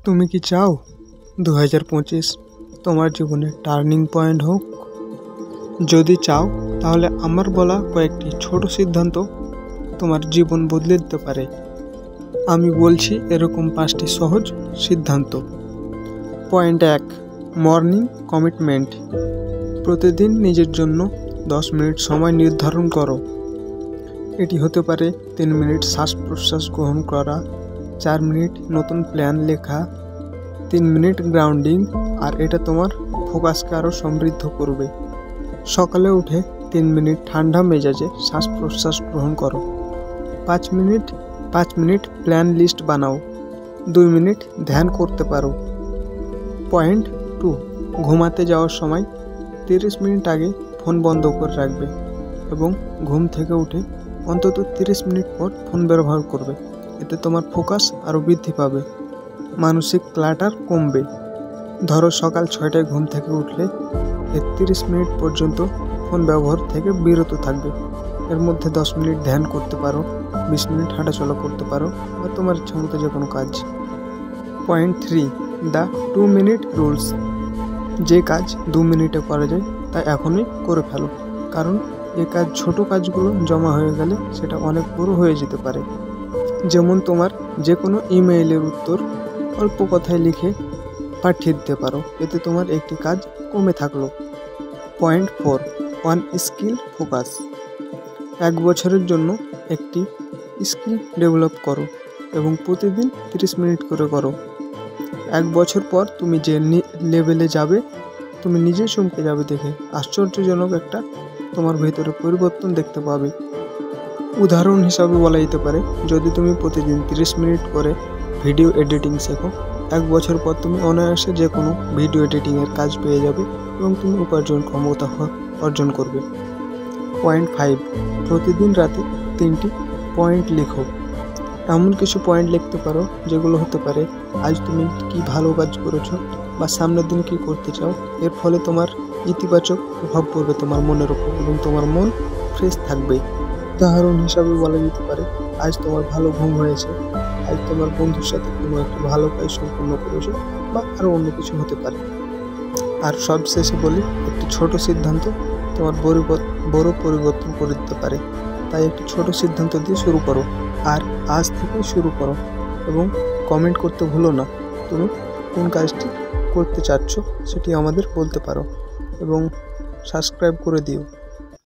তুমি কি চাও 2025 তোমার জীবনে টার্নিং পয়েন্ট হোক? যদি চাও তাহলে আমার বলা কয়েকটি ছোট সিদ্ধান্ত তোমার জীবন বদলে দিতে পারে। আমি বলছি এরকম 5টি সহজ সিদ্ধান্ত। Point 1, morning commitment. প্রতিদিন নিজের জন্য 10 মিনিট সময় নির্ধারণ করো। এটি হতে পারে 3 মিনিট শ্বাস প্রশ্বাস গ্রহণ করা, 4 মিনিট নতুন প্ল্যান লেখা, 3 মিনিট গ্রাউন্ডিং, আর এটা তোমার ফোকাসকে আরও সমৃদ্ধ করবে। সকালে উঠে 3 মিনিট ঠান্ডা মেজাজে শ্বাস প্রশ্বাস গ্রহণ করো। 5 মিনিট প্ল্যান লিস্ট বানাও। 2 মিনিট ধ্যান করতে পারো। পয়েন্ট 2, ঘুমাতে যাওয়ার সময় 30 মিনিট আগে ফোন বন্ধ করে রাখবে এবং ঘুম থেকে উঠে অন্তত 30 মিনিট পর ফোন ব্যবহার করবে। এতে তোমার ফোকাস আরও বৃদ্ধি পাবে, মানসিক ক্লাটার কমবে। ধরো সকাল 6টায় ঘুম থেকে উঠলে 30 মিনিট পর্যন্ত ফোন ব্যবহার থেকে বিরত থাকবে। এর মধ্যে 10 মিনিট ধ্যান করতে পারো, 20 মিনিট হাঁটাচলা করতে পারো, বা তোমার ইচ্ছা মতো যে কোনো কাজ। Point 3, the 2 minute rules. যে কাজ 2 মিনিটে করা যায় তা এখনই করে ফেলো, কারণ ছোট কাজগুলো জমা হয়ে গেলে সেটা অনেক বড় হয়ে যেতে পারে। যেমন তোমার যে কোনো ইমেইলের উত্তর অল্প কথায় লিখে পাঠিয়ে দিতে পারো, এতে তোমার একটি কাজ কমে থাকলো। Point 4, one skill focus. 1 বছরের জন্য একটি স্কিল ডেভেলপ করো এবং প্রতিদিন 30 মিনিট করে করো। 1 বছর পর তুমি যে লেভেলে যাবে তুমি নিজেই চমকে যাবে দেখে। আশ্চর্যজনক একটা তোমার ভেতরে পরিবর্তন দেখতে পাবে। উদাহরণ হিসাবে বলা যেতে পারে, যদি তুমি প্রতিদিন 30 মিনিট করে ভিডিও এডিটিং শেখো, 1 বছর পর তুমি অনায়াসে যে কোনো ভিডিও এডিটিংয়ের কাজ পেয়ে যাবে এবং তুমি উপার্জন ক্ষমতা অর্জন করবে। পয়েন্ট 5, প্রতিদিন রাতে 3টি পয়েন্ট লেখো। এমন কিছু পয়েন্ট লিখতে পারো যেগুলো হতে পারে আজ তুমি কি ভালো কাজ করেছো বা সামনের দিন কি করতে চাও। এর ফলে তোমার ইতিবাচক প্রভাব পড়বে তোমার মনের উপর এবং তোমার মন ফ্রেশ থাকবে। উদাহরণ হিসাবে বলা যেতে পারে, আজ তোমার ভালো ঘুম হয়েছে, আজ তোমার বন্ধুর সাথে কোনো একটা ভালো কাজ সম্পূর্ণ করেছো, বা আরও অন্য কিছু হতে পারে। আর সবশেষে বলি, একটি ছোট সিদ্ধান্ত তোমার বড় পরিবর্তন করে দিতে পারে। তাই একটি ছোট সিদ্ধান্ত দিয়ে শুরু করো, আর আজ থেকেই শুরু করো। এবং কমেন্ট করতে ভুলো না তুমি কোন কাজটি করতে চাচ্ছ, সেটি আমাদের বলতে পারো এবং সাবস্ক্রাইব করে দিও।